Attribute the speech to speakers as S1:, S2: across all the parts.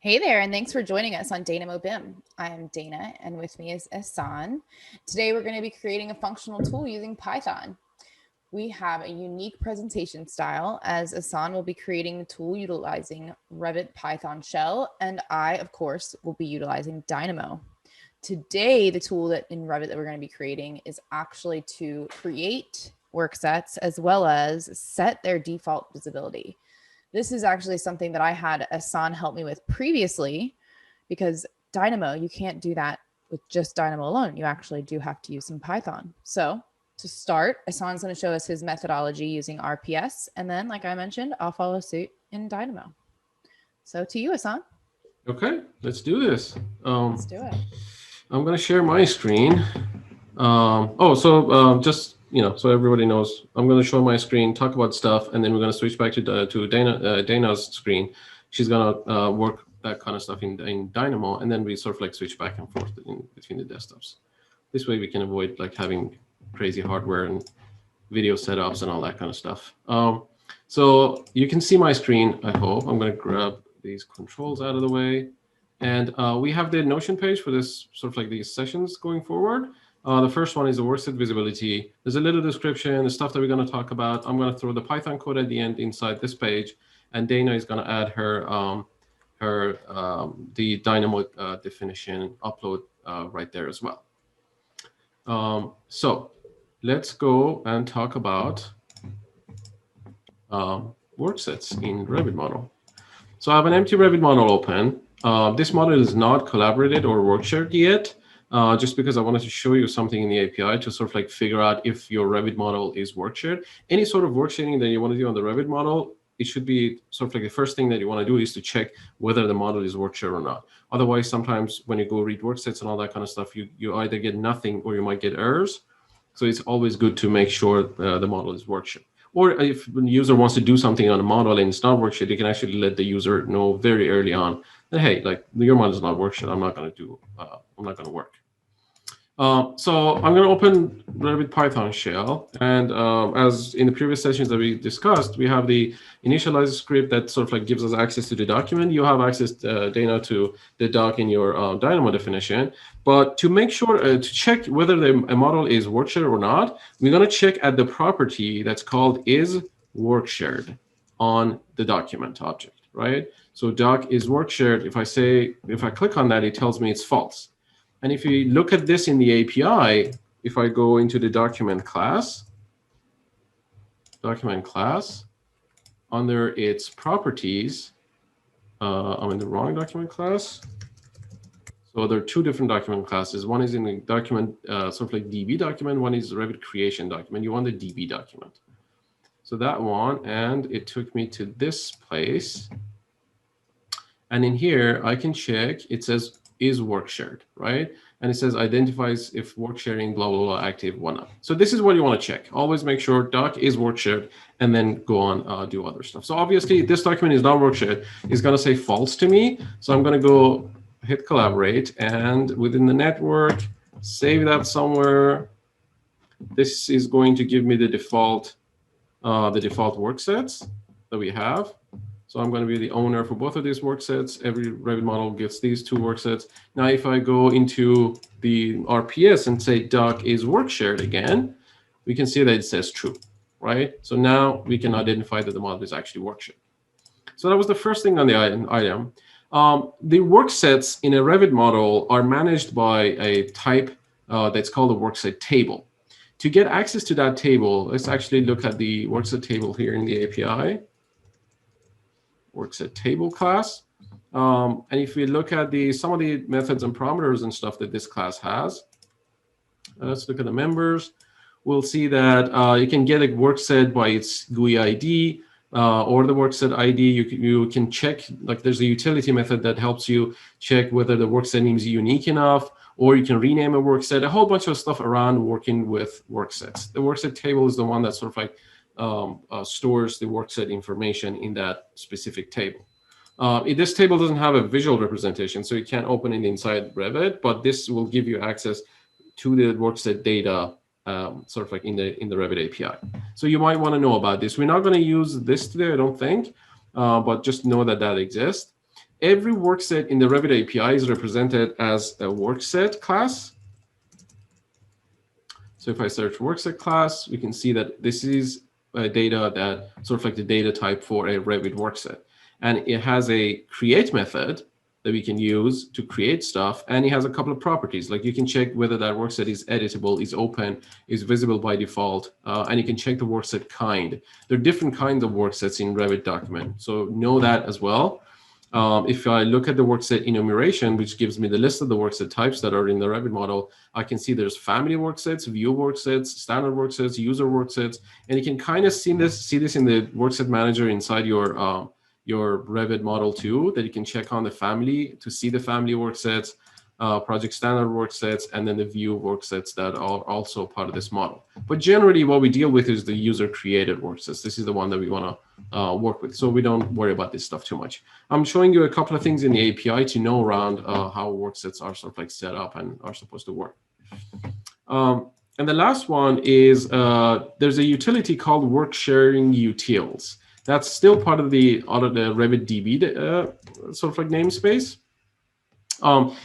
S1: Hey there, and thanks for joining us on Dynamo BIM. I am Dana, and with me is Ehsan. Today, we're going to be creating a functional tool using Python. We have a unique presentation style, as Ehsan will be creating the tool utilizing Revit Python shell, and I, of course, will be utilizing Dynamo. Today, the tool that in Revit that we're going to be creating is actually to create work sets as well as set their default visibility. This is actually something that I had Ehsan help me with previously, because Dynamo, you can't do that with just Dynamo alone. You actually do have to use some Python. So to start, Ehsan's going to show us his methodology using RPS. And then, like I mentioned, I'll follow suit in Dynamo. So to you, Ehsan.
S2: Okay, let's do this.
S1: Let's do it.
S2: I'm going to share my screen. Just so everybody knows, I'm going to show my screen, talk about stuff, and then we're going to switch back to Dana's screen. She's going to work that kind of stuff in Dynamo, and then we sort of like switch back and forth between the desktops. This way we can avoid like having crazy hardware and video setups and all that kind of stuff. So you can see my screen, I hope. I'm going to grab these controls out of the way. And we have the Notion page for this sort of like these sessions going forward. The first one is the worksite visibility. There's a little description, the stuff that we're going to talk about. I'm going to throw the Python code at the end inside this page, and Dana is going to add the Dynamo definition upload right there as well. So let's go and talk about work sets in Revit model. So I have an empty Revit model open. This model is not collaborated or work shared yet, just because I wanted to show you something in the API to sort of like figure out if your Revit model is work shared. Any sort of work sharing that you want to do on the Revit model, it should be sort of like the first thing that you want to do is to check whether the model is work shared or not. Otherwise, sometimes when you go read work sets and all that kind of stuff, you either get nothing or you might get errors. So it's always good to make sure the model is work shared. Or if the user wants to do something on a model and it's not work shared, you can actually let the user know very early on that, hey, like your model is not work shared. I'm not going to work. So I'm going to open Revit Python shell. And as in the previous sessions that we discussed, we have the initializer script that sort of like gives us access to the document. You have access, Dana, to the doc in your Dynamo definition. But to make sure, to check whether a model is work shared or not, we're going to check at the property that's called IsWorkshared on the document object, right? So doc is work shared. If I click on that, it tells me it's false. And if you look at this in the API, if I go into the document class, under its properties, I'm in the wrong document class. So there are two different document classes. One is in the document, sort of like DB document. One is Revit creation document. You want the DB document. So that one, and it took me to this place. And in here, I can check, it says, is work shared, right? And it says identifies if work sharing, blah, blah, blah, active, whatnot. So this is what you want to check. Always make sure doc is work shared and then go on, do other stuff. So obviously this document is not work shared. It's going to say false to me. So I'm going to go hit collaborate and within the network, save that somewhere. This is going to give me the default work sets that we have. So I'm going to be the owner for both of these work sets. Every Revit model gets these two work sets. Now, if I go into the RPS and say doc is work shared again, we can see that it says true, right? So now we can identify that the model is actually work shared. So that was the first thing on the item. The work sets in a Revit model are managed by a type that's called a Worksite Table. To get access to that table, let's actually look at the Worksite Table here in the API. Worksite Table class. And if we look at some of the methods and parameters and stuff that this class has, let's look at the members. We'll see that you can get a workset by its GUI ID or the workset ID. You can check, like there's a utility method that helps you check whether the workset name is unique enough, or you can rename a workset, a whole bunch of stuff around working with worksets. The Worksite Table is the one that sort of like stores the workset information in that specific table. This table doesn't have a visual representation, so you can't open it inside Revit, but this will give you access to the workset data sort of like in the Revit API. So you might want to know about this. We're not going to use this today, I don't think, but just know that that exists. every workset in the Revit API is represented as a workset class. So if I search workset class, we can see that this is data that sort of like the data type for a Revit workset. And it has a create method that we can use to create stuff. And it has a couple of properties, like you can check whether that workset is editable, is open, is visible by default, and you can check the workset kind. There are different kinds of worksets in Revit document. So know that as well. If I look at the workset enumeration, which gives me the list of the workset types that are in the Revit model, I can see there's family worksets, view worksets, standard worksets, user worksets, and you can kind of see this in the workset manager inside your Revit model too, that you can check on the family to see the family worksets, project standard worksets, and then the view worksets that are also part of this model. But generally what we deal with is the user created worksets. This is the one that we want to work with. So we don't worry about this stuff too much. I'm showing you a couple of things in the API to know around how worksets are sort of like set up and are supposed to work. And the last one is there's a utility called work sharing utils. That's still part of the Revit DB sort of like namespace.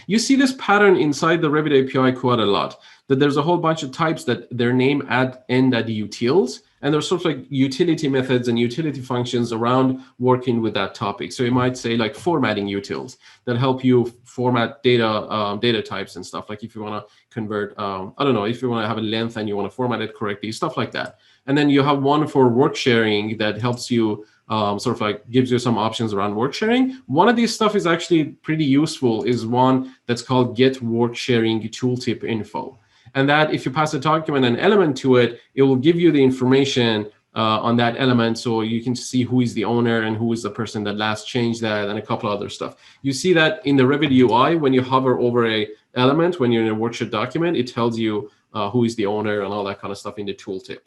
S2: You see this pattern inside the Revit API quite a lot, that there's a whole bunch of types that their name end at utils, and there's sort of like utility methods and utility functions around working with that topic. So you might say like formatting utils that help you format data types and stuff. Like if you want to convert, I don't know, if you want to have a length and you want to format it correctly, stuff like that. And then you have one for work sharing that helps you sort of like gives you some options around work sharing. One of these stuff is actually pretty useful, is one that's called get work sharing tooltip info. And that if you pass a document and element to it, it will give you the information on that element, so you can see who is the owner and who is the person that last changed that, and a couple other stuff. You see that in the Revit UI, when you hover over a element, when you're in a worksheet document, it tells you who is the owner and all that kind of stuff in the tooltip.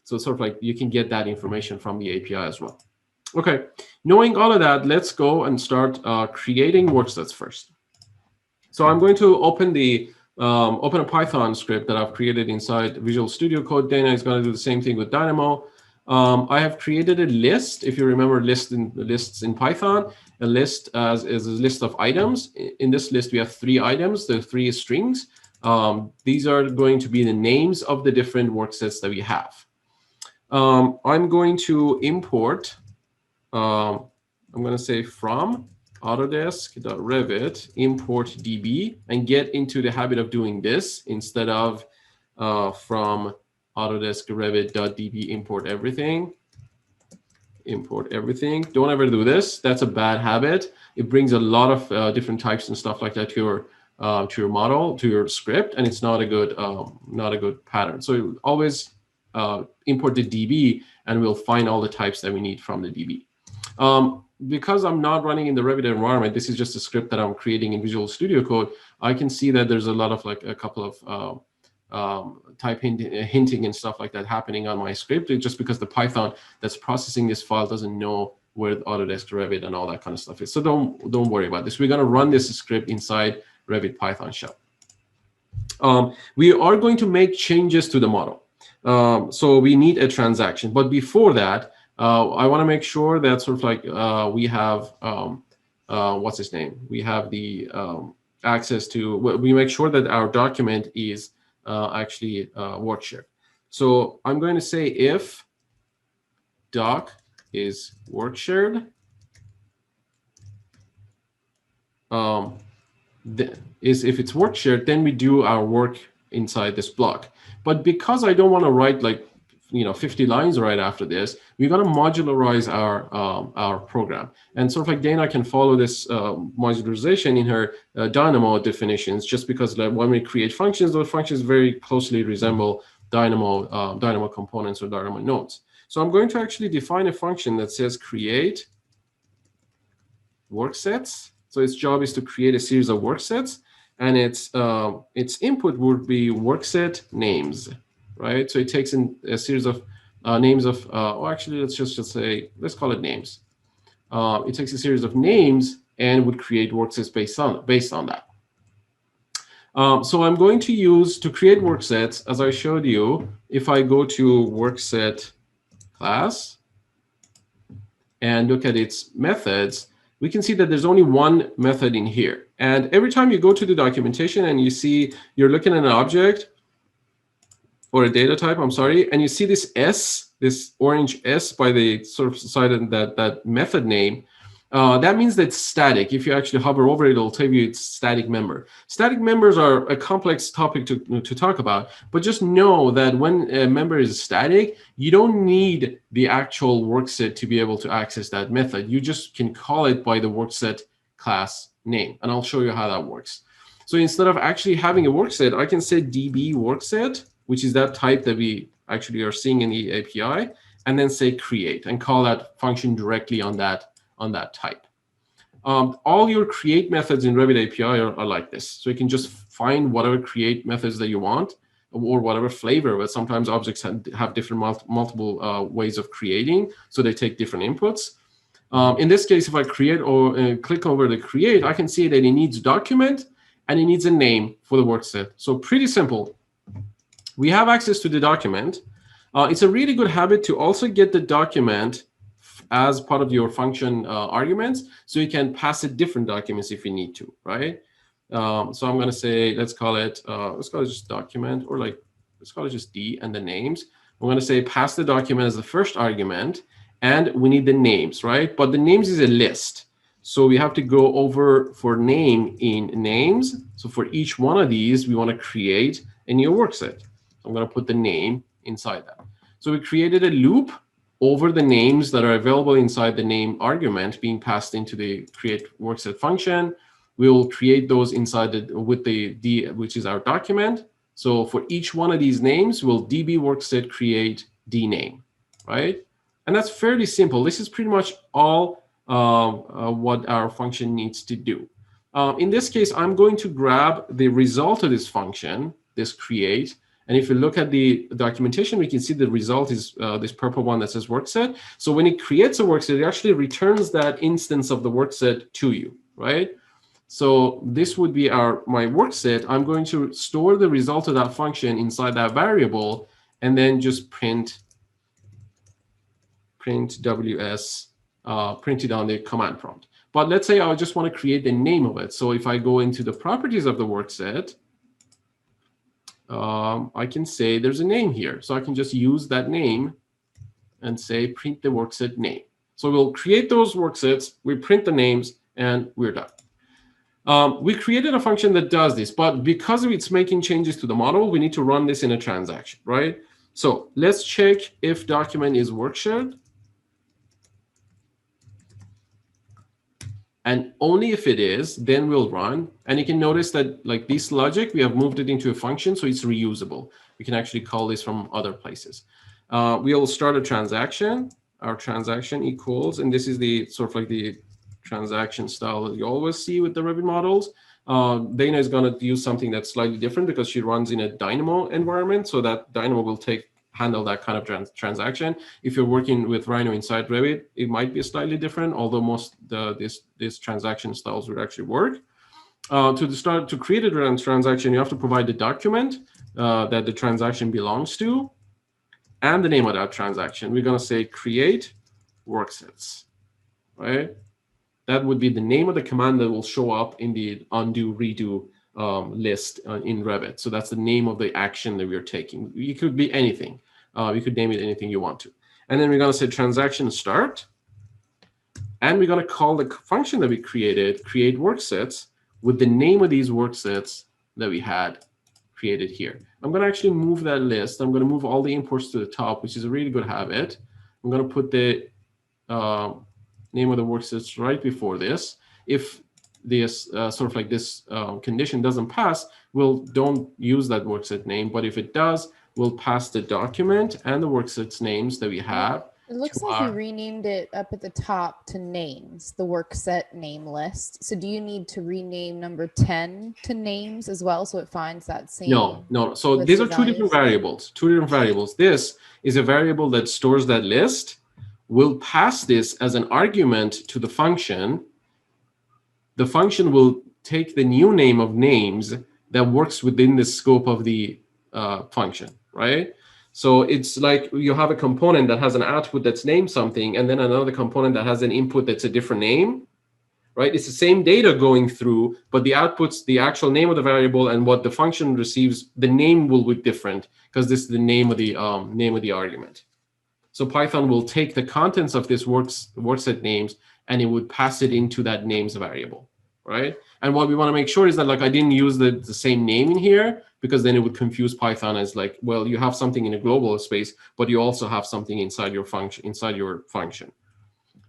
S2: So it's sort of like you can get that information from the API as well. Okay, knowing all of that, let's go and start creating worksets first. So I'm going to open a Python script that I've created inside Visual Studio Code. Dana is going to do the same thing with Dynamo. I have created a list. If you remember lists in Python, a list is a list of items. In this list, we have 3 items, the 3 strings. These are going to be the names of the different worksets that we have. I'm going to import, I'm going to say from Autodesk.Revit import db, and get into the habit of doing this instead of from Autodesk Revit.db import everything. Import everything. Don't ever do this. That's a bad habit. It brings a lot of different types and stuff like that to your model, to your script, and it's not a good pattern. So always import the DB, and we'll find all the types that we need from the DB. Because I'm not running in the Revit environment, this is just a script that I'm creating in Visual Studio Code. I can see that there's a lot of like a couple of type hinting and stuff like that happening on my script, just because the Python that's processing this file doesn't know where Autodesk Revit and all that kind of stuff is. So don't worry about this. We're going to run this script inside Revit Python shell. We are going to make changes to the model. So we need a transaction. But before that, I want to make sure that sort of like we have, what's his name? We have the access to, we make sure that our document is actually work shared. So I'm going to say if doc is work shared, if it's work shared, then we do our work inside this block. But because I don't want to write like 50 lines right after this, we're going to modularize our program. And sort of like Dana can follow this modularization in her Dynamo definitions, just because like when we create functions, those functions very closely resemble Dynamo components or Dynamo nodes. So I'm going to actually define a function that says create worksets. So its job is to create a series of worksets, and its input would be workset names. Right, so it takes in a series of names of, actually, let's just say, let's call it names. It takes a series of names and would create worksets based on that. So I'm going to use, to create worksets, as I showed you, if I go to workset class and look at its methods, we can see that there's only one method in here. And every time you go to the documentation and you see you're looking at an object or a data type, I'm sorry, and you see this S, this orange S by the sort of side of that method name, that means that it's static. If you actually hover over it, it'll tell you it's static member. Static members are a complex topic to talk about, but just know that when a member is static, you don't need the actual workset to be able to access that method. You just can call it by the workset class name, and I'll show you how that works. So instead of actually having a workset, I can say db workset, which is that type that we actually are seeing in the API, and then say create and call that function directly on that type. All your create methods in Revit API are like this. So you can just find whatever create methods that you want or whatever flavor, but sometimes objects have different multiple ways of creating, so they take different inputs. In this case, if I create or click over the create, I can see that it needs document and it needs a name for the workset. So pretty simple. We have access to the document. It's a really good habit to also get the document as part of your function arguments, so you can pass it different documents if you need to, right? So I'm going to say, let's call it just document, or let's call it just D and the names. I'm going to say pass the document as the first argument, and we need the names, right? But the names is a list. So we have to go over for name in names. So for each one of these, we want to create a new workset. I'm going to put the name inside that. So we created a loop over the names that are available inside the name argument being passed into the create workset function. We will create those inside with the D, which is our document. So for each one of these names, we'll db workset create D name, right? And that's fairly simple. This is pretty much all what our function needs to do. In this case, I'm going to grab the result of this function, this create. And if you look at the documentation, we can see the result is this purple one that says workset. So when it creates a workset, it actually returns that instance of the workset to you, right? So this would be my workset. I'm going to store the result of that function inside that variable, and then just print ws, print it on the command prompt. But let's say I just want to create the name of it. So if I go into the properties of the workset, I can say there's a name here. So I can just use that name and say print the workset name. So we'll create those worksets, we print the names, and we're done. We created a function that does this, but because it's making changes to the model, we need to run this in a transaction, right? So let's check if document is workshared. And only if it is, then we'll run. And you can notice that like this logic, we have moved it into a function, so it's reusable. We can actually call this from other places. We'll start a transaction. Our transaction equals, and this is the sort of like the transaction style that you always see with the Revit models. Dana is going to use something that's slightly different because she runs in a Dynamo environment. So that Dynamo will handle that kind of transaction. If you're working with Rhino inside Revit, it might be slightly different, although most these transaction styles would actually work. To create a transaction, you have to provide the document that the transaction belongs to and the name of that transaction. We're going to say create worksets, right? That would be the name of the command that will show up in the undo redo list in Revit. So that's the name of the action that we're taking. It could be anything. You could name it anything you want to. And then we're going to say transaction start. And we're going to call the function that we created, create worksets, with the name of these worksets that we had created here. I'm going to actually move that list. I'm going to move all the imports to the top, which is a really good habit. I'm going to put the name of the worksets right before this. If this sort of like this condition doesn't pass, don't use that workset name. But if it does, we'll pass the document and the worksets names that we have.
S1: It looks like you renamed it up at the top to names, the workset name list. So do you need to rename number 10 to names as well, so it finds that same?
S2: No. So these are two different variables. This is a variable that stores that list. We'll pass this as an argument to the function. The function will take the new name of names that works within the scope of the function, right? So it's like you have a component that has an output that's named something, and then another component that has an input that's a different name. right? It's the same data going through, but the outputs, the actual name of the variable and what the function receives, the name will be different because this is the name of the argument. So Python will take the contents of this workset names and it would pass it into that names variable, right? And what we want to make sure is that like I didn't use the same name in here because then it would confuse Python as like, well, you have something in a global space, but you also have something inside your function.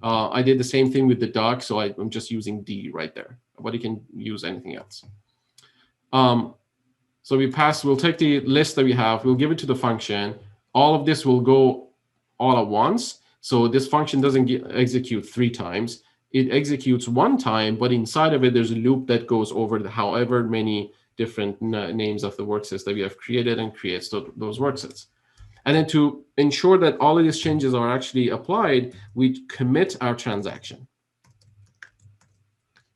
S2: I did the same thing with the doc, so I'm just using D right there, but you can use anything else. So we'll take the list that we have, we'll give it to the function. All of this will go all at once. So this function doesn't execute 3 times. It executes 1 time, but inside of it, there's a loop that goes over however many different names of the worksets that we have created and creates those worksets. And then to ensure that all of these changes are actually applied, we commit our transaction.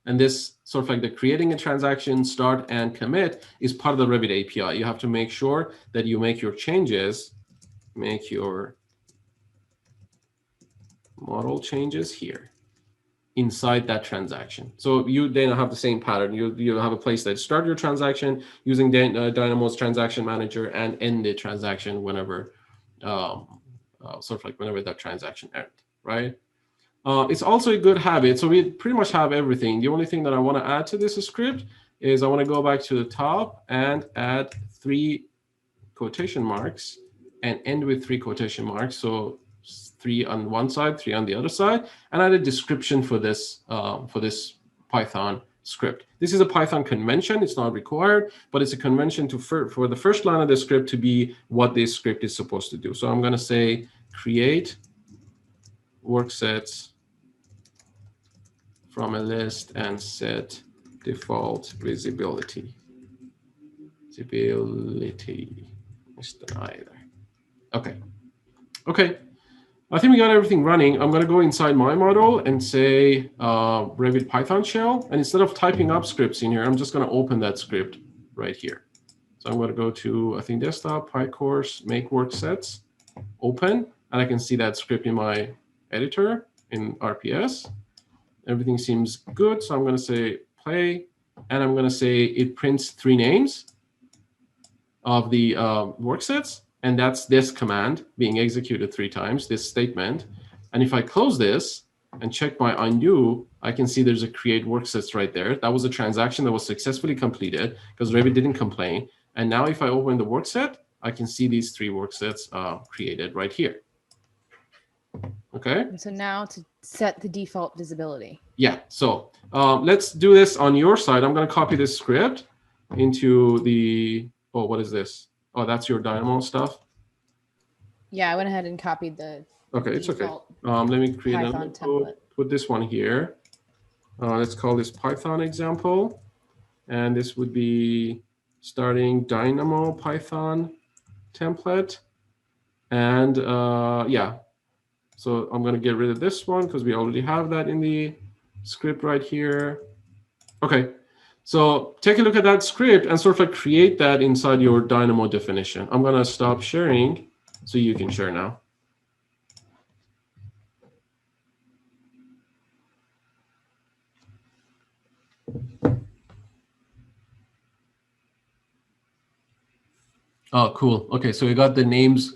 S2: And this sort of like the creating a transaction, start and commit is part of the Revit API. You have to make sure that you make your changes, make your model changes here inside that transaction. So you then have the same pattern. You have a place that start your transaction using Dynamo's transaction manager and end the transaction whenever, sort of like whenever that transaction ends, right? It's also a good habit. So we pretty much have everything. The only thing that I want to add to this script is I want to go back to the top and add 3 quotation marks and end with 3 quotation marks. So 3 on one side, 3 on the other side, and add a description for this Python script. This is a Python convention. It's not required, but it's a convention for the first line of the script to be what this script is supposed to do. So I'm going to say create worksets from a list and set default visibility. Missed an I there. Okay. I think we got everything running. I'm going to go inside my model and say Revit Python shell. And instead of typing up scripts in here, I'm just going to open that script right here. So I'm going to go to, I think, desktop, PyCourse, make worksets, open. And I can see that script in my editor in RPS. Everything seems good. So I'm going to say play. And I'm going to say it prints 3 names of the worksets. And that's this command being executed 3 times, this statement. And if I close this and check my undo, I can see there's a create worksets right there. That was a transaction that was successfully completed because Revit didn't complain. And now if I open the workset, I can see these 3 worksets created right here. Okay.
S1: So now to set the default visibility.
S2: Yeah. So let's do this on your side. I'm going to copy this script into the, oh, what is this? Oh, that's your Dynamo stuff?
S1: Yeah, I went ahead and copied the
S2: it's okay. Let me create another template. Put this one here. Let's call this Python example. And this would be starting Dynamo Python template. And yeah, so I'm going to get rid of this one because we already have that in the script right here. Okay. So take a look at that script and sort of like create that inside your Dynamo definition. I'm going to stop sharing so you can share now. Oh, cool. Okay, so we got the names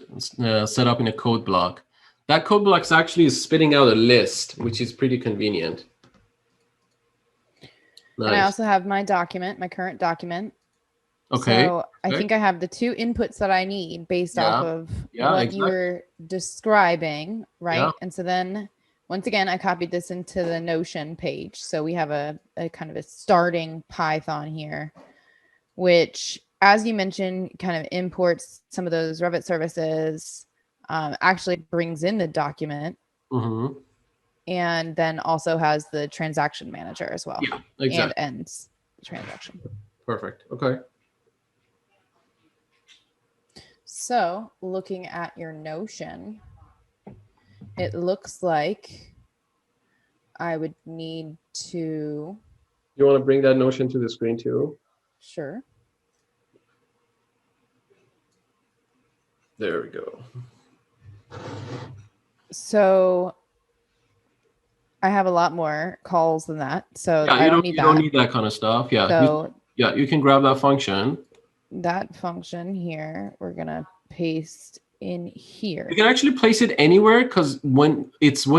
S2: set up in a code block. That code block actually is spitting out a list, which is pretty convenient. Nice.
S1: And I also have my document, my current document.
S2: Okay.
S1: So I think I have the 2 inputs that I need based off of what you were describing, right? Yeah. And so then once again, I copied this into the Notion page. So we have a kind of a starting Python here, which, as you mentioned, kind of imports some of those Revit services, actually brings in the document. Mm-hmm. And then also has the transaction manager as well.
S2: Yeah, exactly.
S1: And ends the transaction.
S2: Perfect. Okay.
S1: So looking at your Notion, it looks like I would need to.
S2: You want to bring that Notion to the screen too?
S1: Sure.
S2: There we go.
S1: So I have a lot more calls than that, so
S2: Yeah,
S1: I don't need
S2: you
S1: that.
S2: don't need that kind of stuff. Yeah.
S1: So
S2: Yeah, you can grab that function.
S1: that function here, we're gonna paste in here.
S2: You can actually place it anywhere because when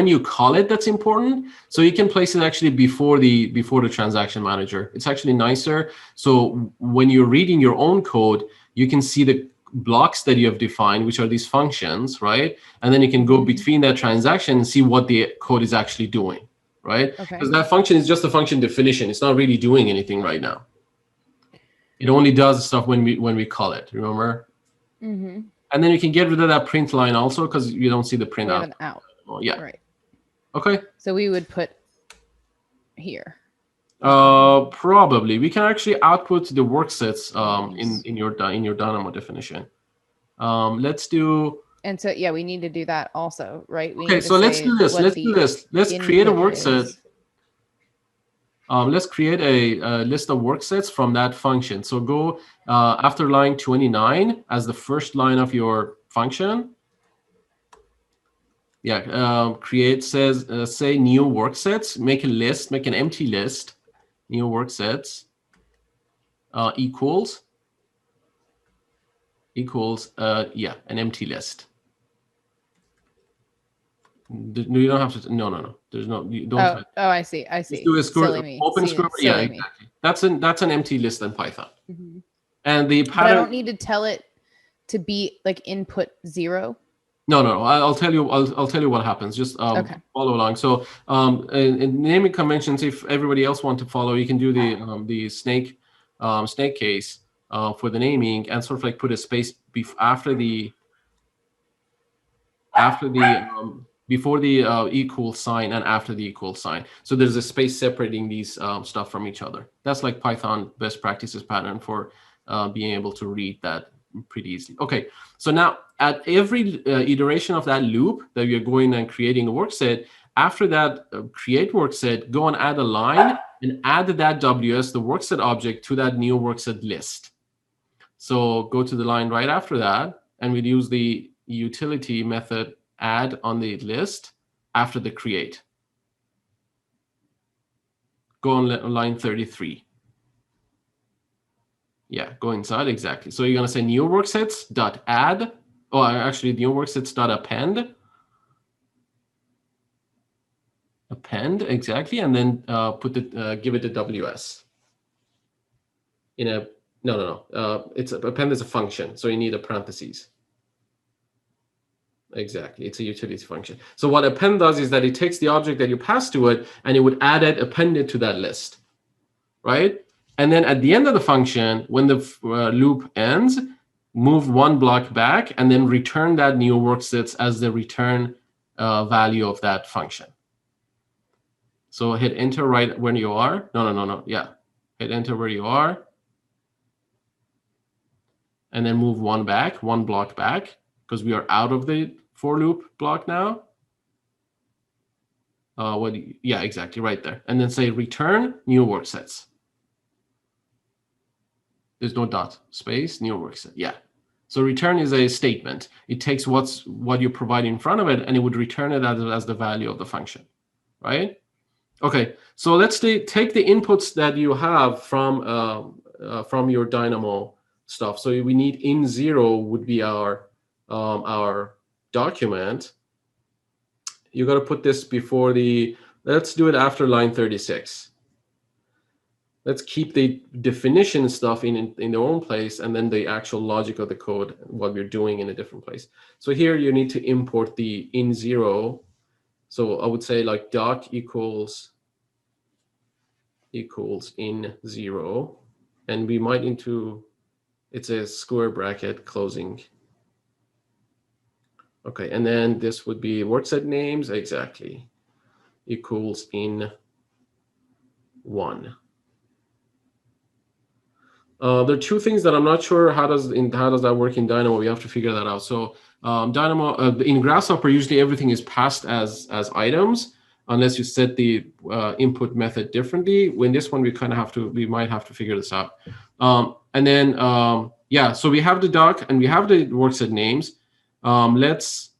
S2: you call it that's important. So you can place it actually before the transaction manager. It's actually nicer. So when you're reading your own code, you can see the blocks that you have defined, which are these functions, right? And then you can go between that transaction and see what the code is actually doing, right?
S1: Okay.
S2: Because that function is just a function definition. It's not really doing anything right now. It only does stuff when we call it. Remember?
S1: Mm-hmm.
S2: And then you can get rid of that print line also because you don't see the print
S1: We have
S2: out.
S1: an out.
S2: Well, yeah.
S1: Right.
S2: Okay.
S1: So we would put here.
S2: Probably we can actually output the work sets in your Dynamo definition. Let's do.
S1: And so yeah, we need to do that also, right? We
S2: Okay, so let's do this. Let's create a work set. Let's create a list of work sets from that function. So go after line 29 as the first line of your function. Yeah, create say new work sets. Make a list. Make an empty list. New work sets equals yeah, an empty list. You don't have to. No. There's no. You don't.
S1: Oh, I see.
S2: Just do a open script. Yeah, exactly. That's an empty list in Python.
S1: Mm-hmm.
S2: And the pattern.
S1: But I don't need to tell it to be like input 0.
S2: No. I'll tell you. I'll tell you what happens. Just
S1: okay.
S2: Follow along. So in naming conventions, if everybody else want to follow, you can do the snake case for the naming and sort of like put a space before the equal sign and after the equal sign. So there's a space separating these stuff from each other. That's like Python best practices pattern for being able to read that pretty easily. Okay, so now at every iteration of that loop that you're going and creating a work set, after that create work set, go and add a line and add that WS, the work set object, to that new work set list. So go to the line right after that, and we'll use the utility method add on the list after the create. Go on line 33. Yeah, go inside, exactly. So you're going to say new worksets dot add, or actually new worksets dot append. Append, exactly, and then give it a WS. No. It's append is a function, so you need a parentheses. Exactly, it's a utility function. So what append does is that it takes the object that you pass to it, and it would append it to that list, right? And then at the end of the function, when the loop ends, move one block back, and then return that new worksets as the return value of that function. So hit enter right when you are. No. Yeah, hit enter where you are, and then move one block back, because we are out of the for loop block now. Yeah, exactly, right there. And then say return new worksets. There's no dot, space, new workset. Yeah. So return is a statement. It takes what you provide in front of it, and it would return it as the value of the function, right? Okay, so let's take the inputs that you have from your Dynamo stuff. So we need in0 would be our document. You got to put this before let's do it after line 36. Let's keep the definition stuff in their own place, and then the actual logic of the code, what we're doing, in a different place. So here you need to import the in0. So I would say like dot equals in0, and we might it's a square bracket closing. Okay, and then this would be workset names, exactly, equals in1. There are two things that I'm not sure how does that work in Dynamo. We have to figure that out. So Dynamo in Grasshopper, usually everything is passed as items, unless you set the input method differently. When this one, we might have to figure this out. And then yeah, so we have the doc and we have the workset names. Let's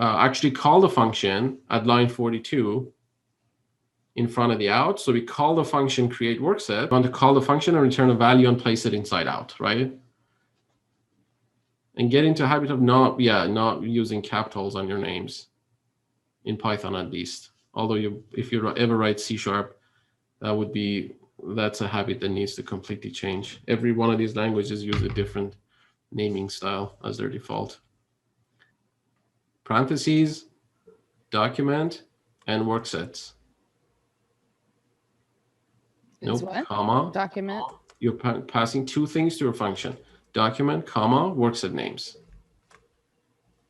S2: actually call the function at line 42. in front of the out. So we call the function create workset. We want to call the function and return a value and place it inside out, right? And get into a habit of not using capitals on your names in Python at least. Although if you ever write C#, that's a habit that needs to completely change. Every one of these languages use a different naming style as their default. Parentheses, document, and worksets.
S1: It's
S2: Nope,
S1: what?
S2: comma.
S1: Document.
S2: You're passing two things to a function. Document, comma, workset names.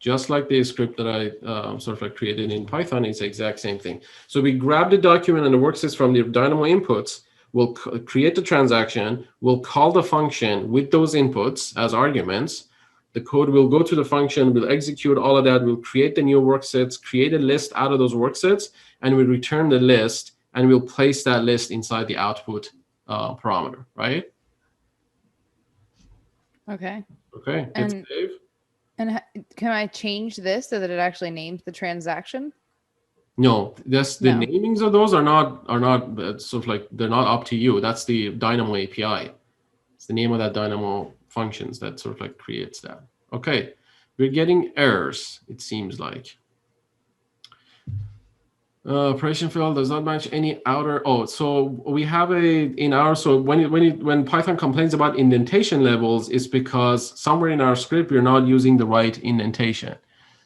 S2: Just like the script that I sort of created in Python, it's the exact same thing. So we grab the document and the worksets from the Dynamo inputs. We'll create the transaction. We'll call the function with those inputs as arguments. The code will go to the function. We'll execute all of that. We'll create the new worksets, create a list out of those worksets, and we'll return the list, and we'll place that list inside the output parameter, right?
S1: Okay.
S2: Okay, hit save.
S1: And can I change this so that it actually names the transaction?
S2: No, the namings of those are not sort of like, they're not up to you. That's the Dynamo API. It's the name of that Dynamo functions that sort of like creates that. Okay, we're getting errors, it seems like. Operation failed does not match any outer. Oh, so we have when Python complains about indentation levels, it's because somewhere in our script we're not using the right indentation.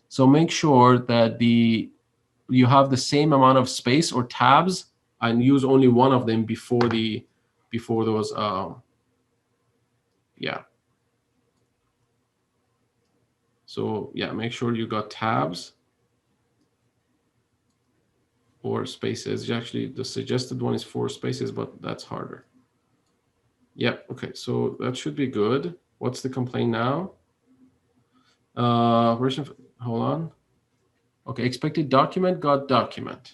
S2: So make sure that you have the same amount of space or tabs and use only one of them before those. So yeah, make sure you got tabs or spaces. Actually, the suggested one is 4 spaces, but that's harder. Yep. Okay, so that should be good. What's the complaint now? Hold on. Okay, expected document got document.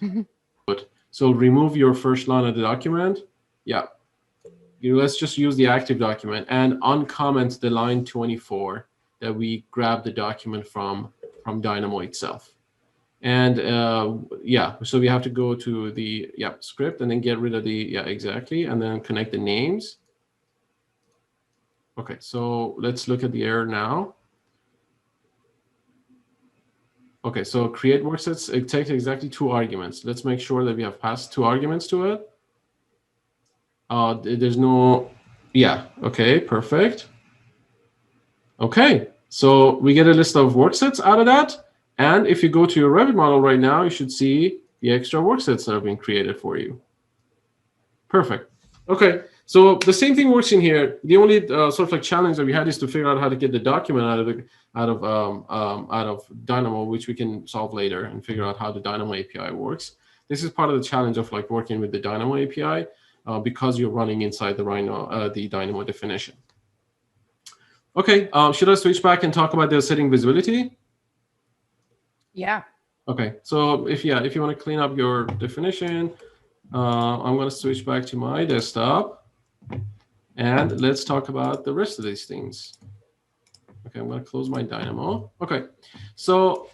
S2: Good. So remove your first line of the document. Yeah. Let's just use the active document and uncomment the line 24 that we grabbed the document from Dynamo itself. And so we have to go to the script and then get rid of the exactly, and then connect the names. Okay, so let's look at the error now. Okay, so create worksets, it takes exactly 2 arguments. Let's make sure that we have passed 2 arguments to it. There's no, okay, perfect. Okay, so we get a list of worksets out of that. And if you go to your Revit model right now, you should see the extra worksets that have been created for you. Perfect. Okay, so the same thing works in here. The only sort of like challenge that we had is to figure out how to get the document out of Dynamo, which we can solve later and figure out how the Dynamo API works. This is part of the challenge of like working with the Dynamo API because you're running inside the Dynamo definition. Okay, should I switch back and talk about the setting visibility?
S1: Yeah.
S2: Okay, so if you want to clean up your definition, I'm going to switch back to my desktop, and let's talk about the rest of these things. Okay, I'm going to close my Dynamo. Okay, so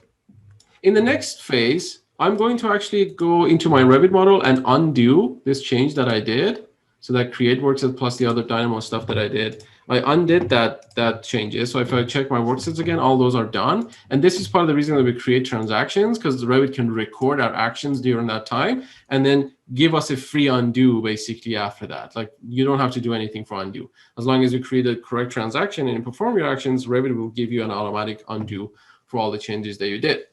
S2: in the next phase, I'm going to actually go into my Revit model and undo this change that I did. So that create worksets plus the other Dynamo stuff that I did. I undid that changes. So if I check my worksets again, all those are done. And this is part of the reason that we create transactions, because Revit can record our actions during that time and then give us a free undo basically after that. Like you don't have to do anything for undo. As long as you create a correct transaction and perform your actions, Revit will give you an automatic undo for all the changes that you did.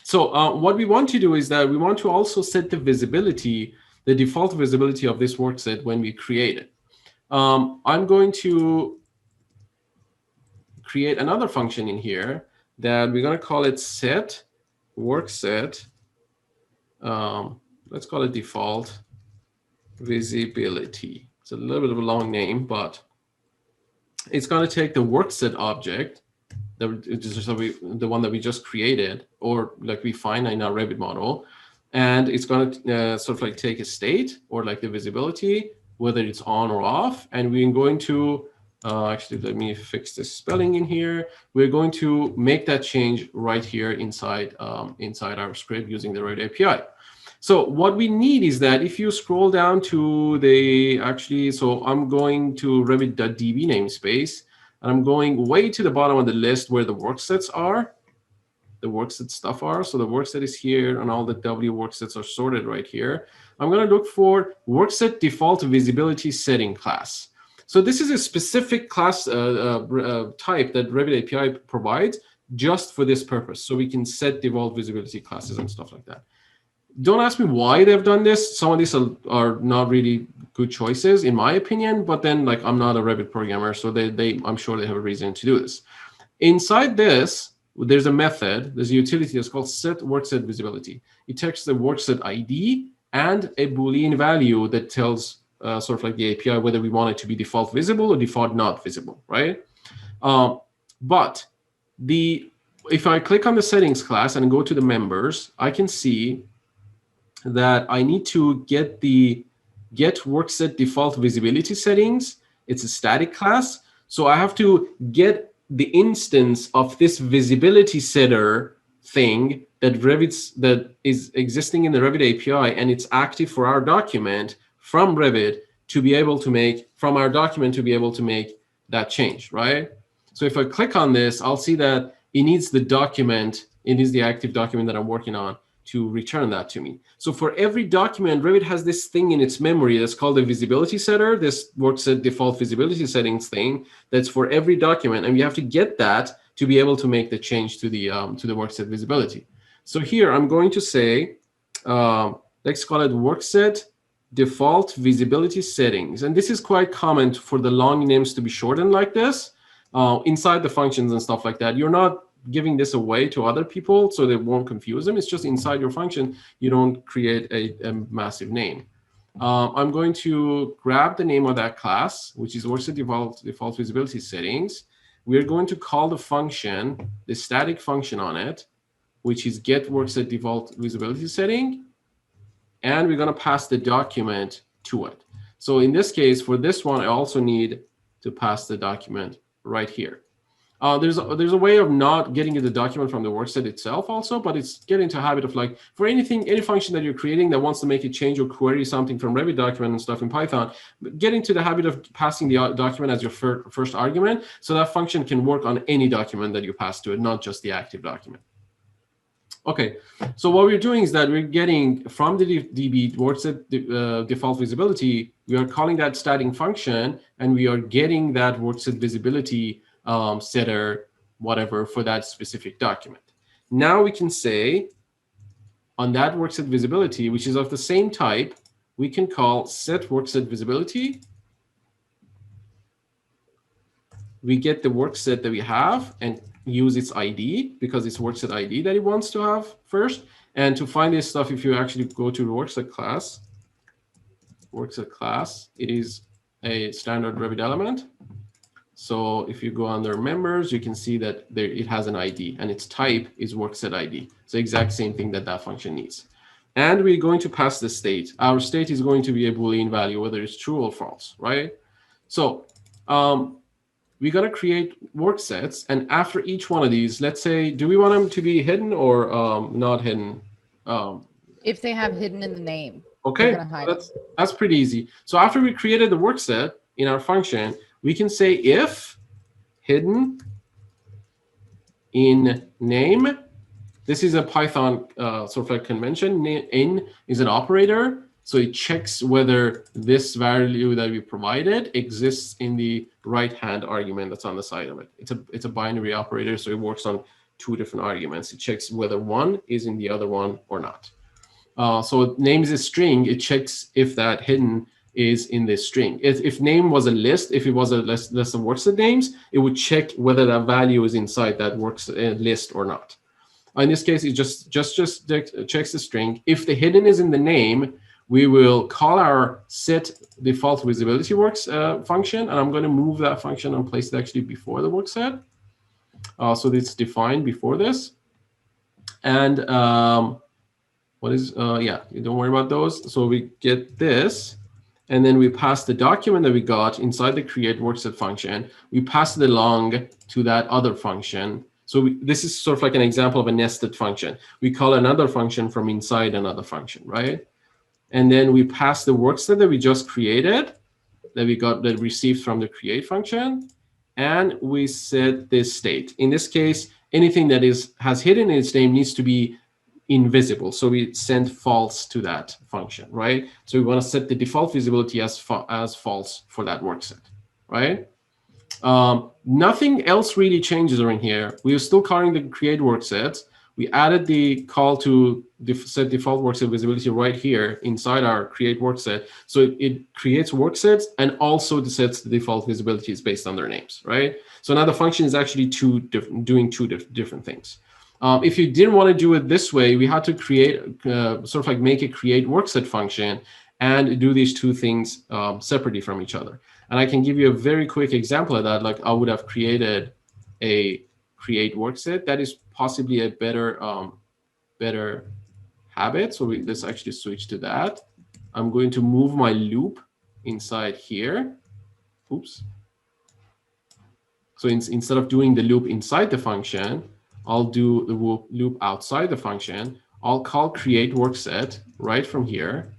S2: So what we want to do is that we want to also set the visibility, the default visibility of this workset when we create it. I'm going to create another function in here that we're going to call it set workset. Let's call it default visibility. It's a little bit of a long name, but it's going to take the workset object, the one that we just created, or like we find in our Revit model, and it's going to sort of like take a state or like the visibility, whether it's on or off, and we're going to actually let me fix the spelling in here. We're going to make that change right here inside our script using the Revit API. So what we need is that if you scroll down to the so I'm going to Revit.db namespace, and I'm going way to the bottom of the list where the worksets are, the workset stuff are. So the workset is here, and all the W worksets are sorted right here. I'm going to look for Worksite Default Visibility Setting class. So this is a specific class type that Revit API provides just for this purpose. So we can set default visibility classes and stuff like that. Don't ask me why they've done this. Some of these are not really good choices, in my opinion. But then, like, I'm not a Revit programmer, so I'm sure they have a reason to do this. Inside this, there's a method, there's a utility that's called set workset visibility. It takes the workset ID and a Boolean value that tells sort of like the API whether we want it to be default visible or default not visible, right? But if I click on the settings class and go to the members, I can see that I need to get the get workset default visibility settings. It's a static class, so I have to get the instance of this visibility setter thing that is existing in the Revit API, and it's active for our document from Revit to be able to make that change, right? So if I click on this, I'll see that it needs the document. It is the active document that I'm working on to return that to me. So for every document, Revit has this thing in its memory that's called a visibility setter, this workset default visibility settings thing that's for every document, and we have to get that to be able to make the change to the workset visibility. So here I'm going to say, let's call it workset default visibility settings, and this is quite common for the long names to be shortened like this inside the functions and stuff like that. You're not giving this away to other people so they won't confuse them. It's just inside your function. You don't create a massive name. I'm going to grab the name of that class, which is Worksite default visibility settings. We're going to call the function, the static function on it, which is get Worksite default visibility setting, and we're going to pass the document to it. So in this case, for this one, I also need to pass the document right here. There's a way of not getting the document from the workset itself also, but it's getting into a habit of, like, for any function that you're creating that wants to make a change or query something from Revit document and stuff in Python, get into the habit of passing the document as your first argument, so that function can work on any document that you pass to it, not just the active document. Okay, so what we're doing is that we're getting from the DB workset default visibility, we are calling that static function, and we are getting that workset visibility setter, whatever, for that specific document. Now we can say on that workset visibility, which is of the same type, we can call set workset visibility. We get the workset that we have and use its ID, because it's workset ID that it wants to have first. And to find this stuff, if you actually go to the workset class, it is a standard Revit element. So if you go under members, you can see that it has an ID, and its type is workset ID. It's the exact same thing that function needs. And we're going to pass the state. Our state is going to be a Boolean value, whether it's true or false, right? So we're going to create worksets, and after each one of these, let's say, do we want them to be hidden or not hidden?
S1: If they have hidden in the name.
S2: Okay, that's pretty easy. So after we created the workset in our function, we can say if hidden in name. This is a Python sort of like convention. In is an operator, so it checks whether this value that we provided exists in the right-hand argument that's on the side of it. It's a binary operator, so it works on two different arguments. It checks whether one is in the other one or not. So name is a string. It checks if that hidden is in this string. If name was a list, if it was a list of workset names, it would check whether that value is inside that list or not. In this case, it just checks the string. If the hidden is in the name, we will call our set default visibility works function, and I'm going to move that function and place it actually before the workset. So it's defined before this. And yeah, you don't worry about those. So we get this. And then we pass the document that we got inside the create workset function. We pass it along to that other function. So this is sort of like an example of a nested function. We call another function from inside another function, right? And then we pass the worksted that we just created, that received from the create function, and we set this state. In this case, anything that has hidden in its name needs to be invisible. So we send false to that function, right? So we want to set the default visibility as false for that workset, right? Nothing else really changes in here. We are still calling the create worksets. We added the call to set default workset visibility right here inside our create workset. So it creates worksets and also sets the default visibilities based on their names, right? So now the function is actually doing two different things. If you didn't want to do it this way, we had to create, sort of like make a create workset function and do these two things separately from each other. And I can give you a very quick example of that. Like I would have created a create workset. That is possibly a better habit. So let's actually switch to that. I'm going to move my loop inside here. Oops. So instead of doing the loop inside the function, I'll do the loop outside the function. I'll call create workset right from here.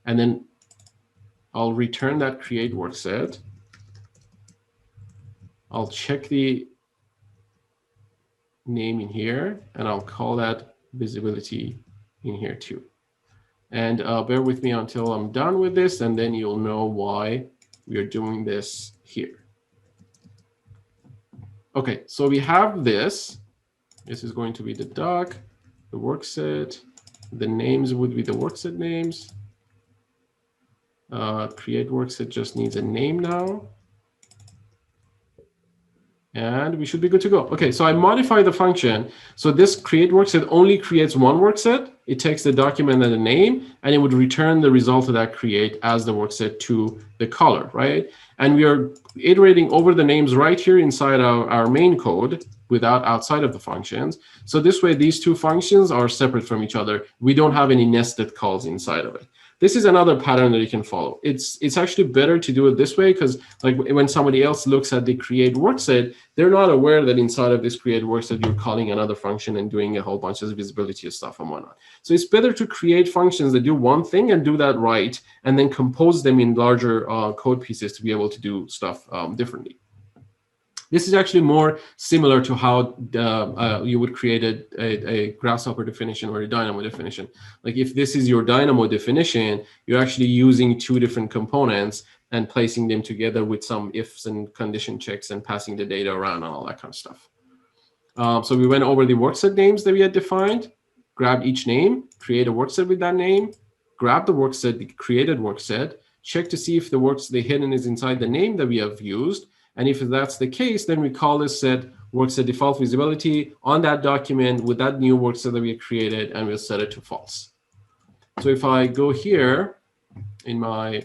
S2: And then I'll return that create workset. I'll check the name in here, and I'll call that visibility in here too. And bear with me until I'm done with this, and then you'll know why we are doing this here. Okay, so we have this. This is going to be the doc, the workset. The names would be the workset names. Create workset just needs a name now. And we should be good to go. Okay, so I modify the function. So this create workset only creates one workset. It takes the document and the name, and it would return the result of that create as the workset to the caller, right? And we are iterating over the names right here inside our main code without outside of the functions. So this way, these two functions are separate from each other. We don't have any nested calls inside of it. This is another pattern that you can follow. It's actually better to do it this way because like when somebody else looks at the create workset, they're not aware that inside of this create workset, you're calling another function and doing a whole bunch of visibility stuff and whatnot. So it's better to create functions that do one thing and do that right, and then compose them in larger code pieces to be able to do stuff differently. This is actually more similar to how you would create a Grasshopper definition or a Dynamo definition. Like if this is your Dynamo definition, you're actually using two different components and placing them together with some ifs and condition checks and passing the data around and all that kind of stuff. So we went over the workset names that we had defined, grab each name, create a workset with that name, grab the workset, the created workset, check to see if the hidden is inside the name that we have used. And if that's the case, then we call this set workset default visibility on that document with that new workset that we created, and we'll set it to false. So if I go here in my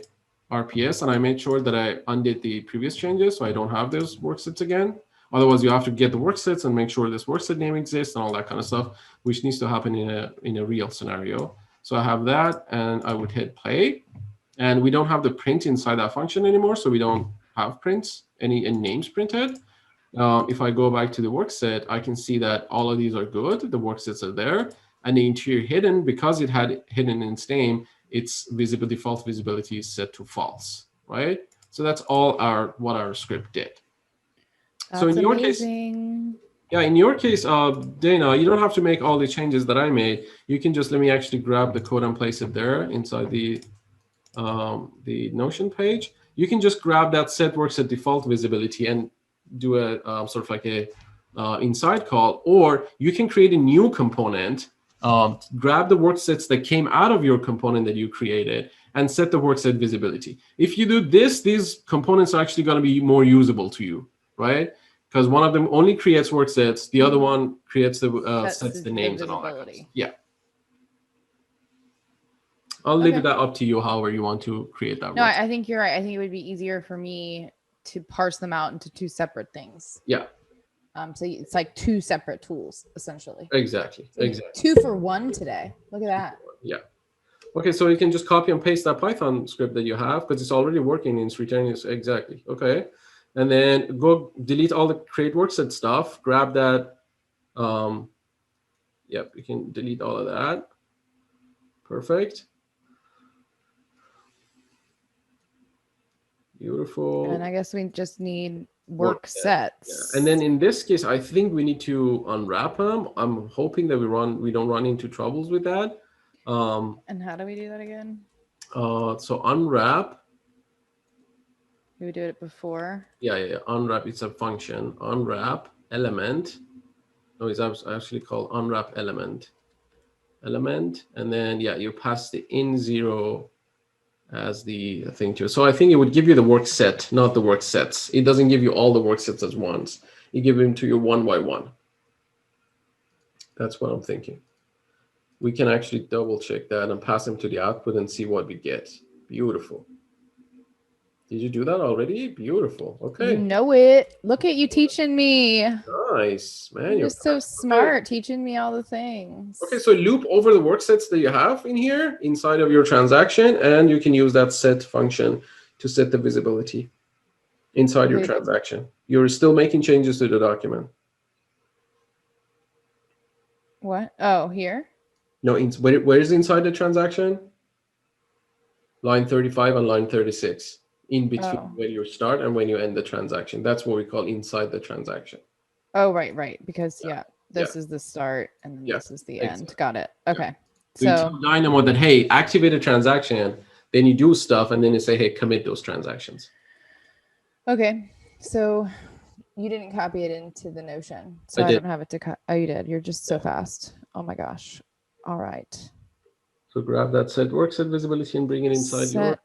S2: RPS and I made sure that I undid the previous changes so I don't have those worksets again. Otherwise, you have to get the worksets and make sure this workset name exists and all that kind of stuff, which needs to happen in a real scenario. So I have that, and I would hit play. And we don't have the print inside that function anymore, so we don't have prints, any names printed. If I go back to the workset, I can see that all of these are good. The worksets are there. And the interior hidden, because it had hidden in its name, its default visibility is set to false, right? So that's all what our script did.
S1: That's
S2: so in your
S1: amazing.
S2: case, yeah, in your case, Dana, you don't have to make all the changes that I made. You can just let me actually grab the code and place it there inside the Notion page. You can just grab that set workset default visibility and do a sort of like a inside call, or you can create a new component, grab the worksets that came out of your component that you created, and set the workset visibility. If you do this, these components are actually going to be more usable to you, right? Because one of them only creates worksets, the other one creates the sets the names and all that. Yeah. I'll leave that up to you, however you want to create that.
S1: No, I think you're right. I think it would be easier for me to parse them out into two separate things.
S2: Yeah.
S1: So it's like two separate tools, essentially.
S2: Exactly.
S1: So
S2: exactly.
S1: 2 for 1 today. Look at that.
S2: Yeah. Okay, so you can just copy and paste that Python script that you have because it's already working and it's returning this exactly. Okay. And then go delete all the create workset stuff. Grab that. Yep, you can delete all of that. Perfect. Beautiful.
S1: And I guess we just need work sets.
S2: Yeah. And then in this case, I think we need to unwrap them. I'm hoping that we don't run into troubles with that.
S1: And how do we do that again?
S2: So unwrap.
S1: Did we do it before?
S2: Yeah. Unwrap, it's a function. Unwrap element. No, it's actually called unwrap element. And then yeah, you pass the in0 as the thing to it. So I think it would give you the work set, not the work sets. It doesn't give you all the work sets at once. You give them to you one by one. That's what I'm thinking. We can actually double check that and pass them to the output and see what we get. Beautiful. Did you do that already? Beautiful. Okay.
S1: You know it. Look at you teaching me.
S2: Nice, man.
S1: You're just so smart, teaching me all the things.
S2: Okay, so loop over the work sets that you have in here inside of your transaction, and you can use that set function to set the visibility inside your transaction. You're still making changes to the document.
S1: What? Oh, here?
S2: No, where is inside the transaction? Line 35 and line 36. In between when you start and when you end the transaction. That's what we call inside the transaction.
S1: Oh, right. Because this is the start and then this is the end. Got it. Okay.
S2: So you tell Dynamo that, hey, activate a transaction, then you do stuff, and then you say, hey, commit those transactions.
S1: Okay. So you didn't copy it into the Notion. So I don't have it to cut. Oh, you did. You're just so fast. Oh my gosh. All right.
S2: So grab that set workset visibility and bring it inside your script.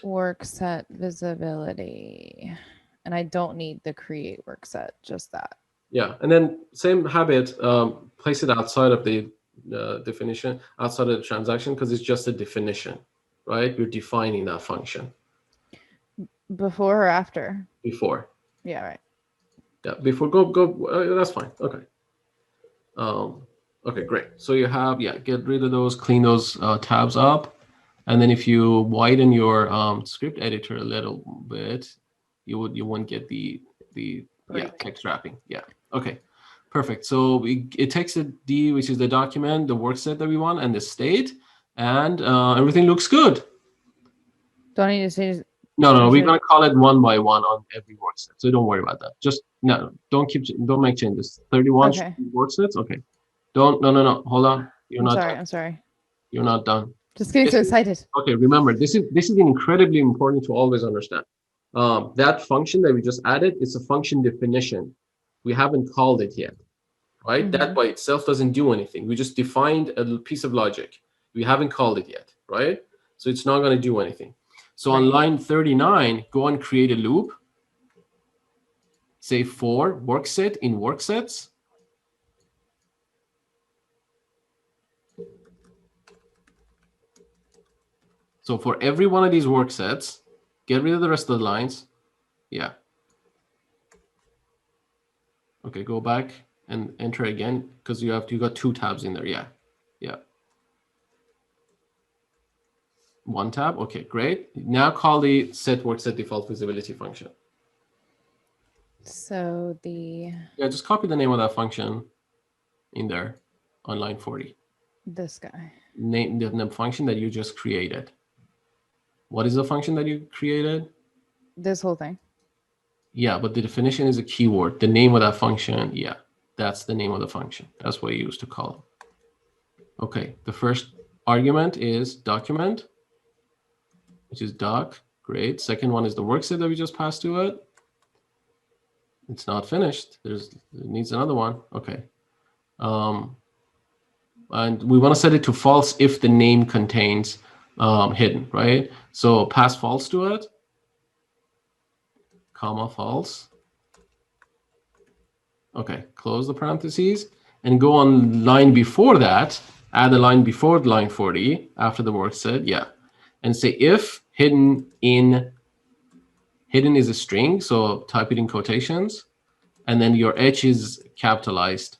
S1: Workset visibility. And I don't need the create workset, just that.
S2: Yeah. And then same habit, place it outside of the definition, outside of the transaction, because it's just a definition, right? You're defining that function.
S1: Before or after?
S2: Before.
S1: Yeah, right.
S2: Yeah, before go. That's fine. Okay. Okay, great. So you have, get rid of those, clean those tabs up. And then if you widen your script editor a little bit, you won't get the text wrapping. Yeah. Okay. Perfect. So it takes a D, which is the document, the workset that we want, and the state, and everything looks good.
S1: Do I need to say?
S2: No. We're gonna call it one by one on every workset. So don't worry about that. Just don't make changes. 31 worksets. Okay. No. Hold on. You're not done.
S1: I'm sorry.
S2: You're not done.
S1: Just getting so excited.
S2: Okay, remember, this is incredibly important to always understand. That function that we just added is a function definition. We haven't called it yet, right? Mm-hmm. That by itself doesn't do anything. We just defined a piece of logic. We haven't called it yet, right? So it's not going to do anything. So on line 39, go and create a loop. Say for workset in worksets. So for every one of these worksets, get rid of the rest of the lines. Yeah. Okay, go back and enter again because you got two tabs in there. Yeah. One tab. Okay, great. Now call the set workset default visibility function.
S1: So
S2: just copy the name of that function in there on line 40.
S1: This guy.
S2: Name the function that you just created. What is the function that you created?
S1: This whole thing.
S2: Yeah, but the definition is a keyword. The name of that function, that's the name of the function. That's what you use to call it. Okay, the first argument is document, which is doc. Great. Second one is the workset that we just passed to it. It's not finished. It needs another one. Okay. And we want to set it to false if the name contains hidden, right? So pass false to it, comma false. Okay, close the parentheses and go on line before that, add a line before line 40 after the workset, and say if hidden is a string, so type it in quotations, and then your H is capitalized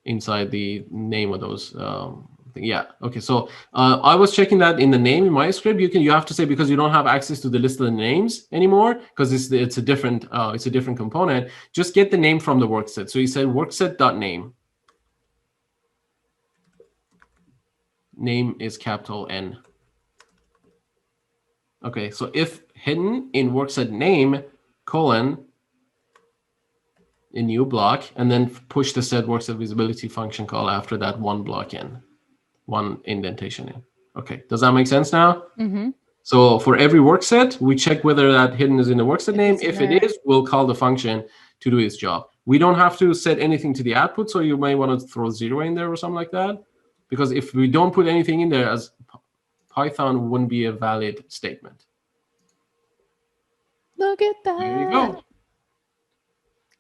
S2: inside the name of those Yeah. Okay. So I was checking that in the name in my script. You have to say, because you don't have access to the list of the names anymore, because it's a different component. Just get the name from the workset. So you said workset.name. Name is capital N. Okay. So if hidden in workset name colon a new block, and then push the set workset visibility function call after that one block in, one indentation in. Okay, does that make sense now?
S1: Mm-hmm.
S2: So for every workset, we check whether that hidden is in the workset name. If it is, we'll call the function to do its job. We don't have to set anything to the output, so you may want to throw 0 in there or something like that. Because if we don't put anything in there, as Python wouldn't be a valid statement.
S1: Look at that.
S2: There you go.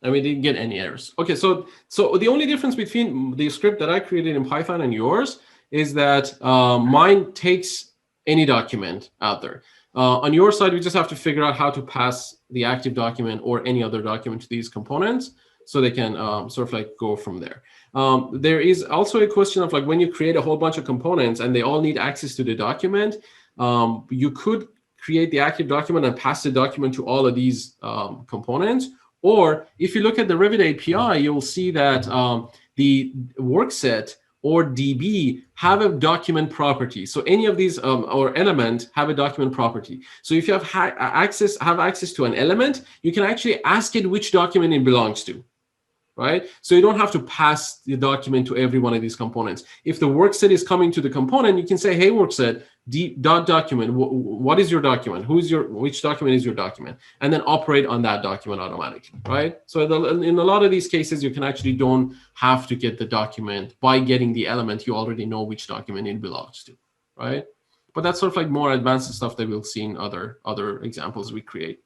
S2: And we didn't get any errors. Okay, so the only difference between the script that I created in Python and yours is that mine takes any document out there. On your side, we just have to figure out how to pass the active document or any other document to these components so they can sort of like go from there. There is also a question of like when you create a whole bunch of components and they all need access to the document, you could create the active document and pass the document to all of these components. Or if you look at the Revit API, you'll see that the workset or DB have a document property. So any of these or element have a document property. So if you have access to an element, you can actually ask it which document it belongs to, right? So you don't have to pass the document to every one of these components. If the workset is coming to the component, you can say, hey, workset, document, what is your document? Which document is your document? And then operate on that document automatically, right? So in a lot of these cases, you can actually don't have to get the document. By getting the element, you already know which document it belongs to, right? But that's sort of like more advanced stuff that we'll see in other examples we create.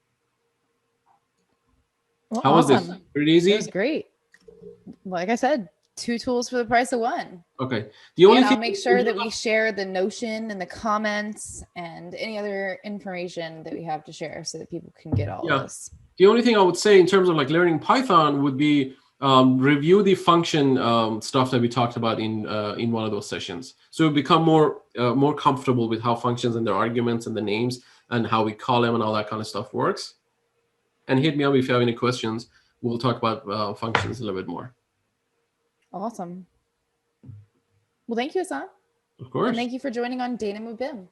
S1: Well,
S2: how
S1: awesome.
S2: was this? Pretty easy?
S1: It was great. Like I said, 2 tools for the price of 1.
S2: Okay. The only thing
S1: I'll make sure that we share the Notion and the comments and any other information that we have to share so that people can get all of this.
S2: The only thing I would say in terms of like learning Python would be review the function stuff that we talked about in one of those sessions. So you become more comfortable with how functions and their arguments and the names and how we call them and all that kind of stuff works. And hit me up if you have any questions. We'll talk about functions a little bit more.
S1: Awesome. Well, thank you, Ehsan.
S2: Of course.
S1: And thank you for joining on Dynamo BIM.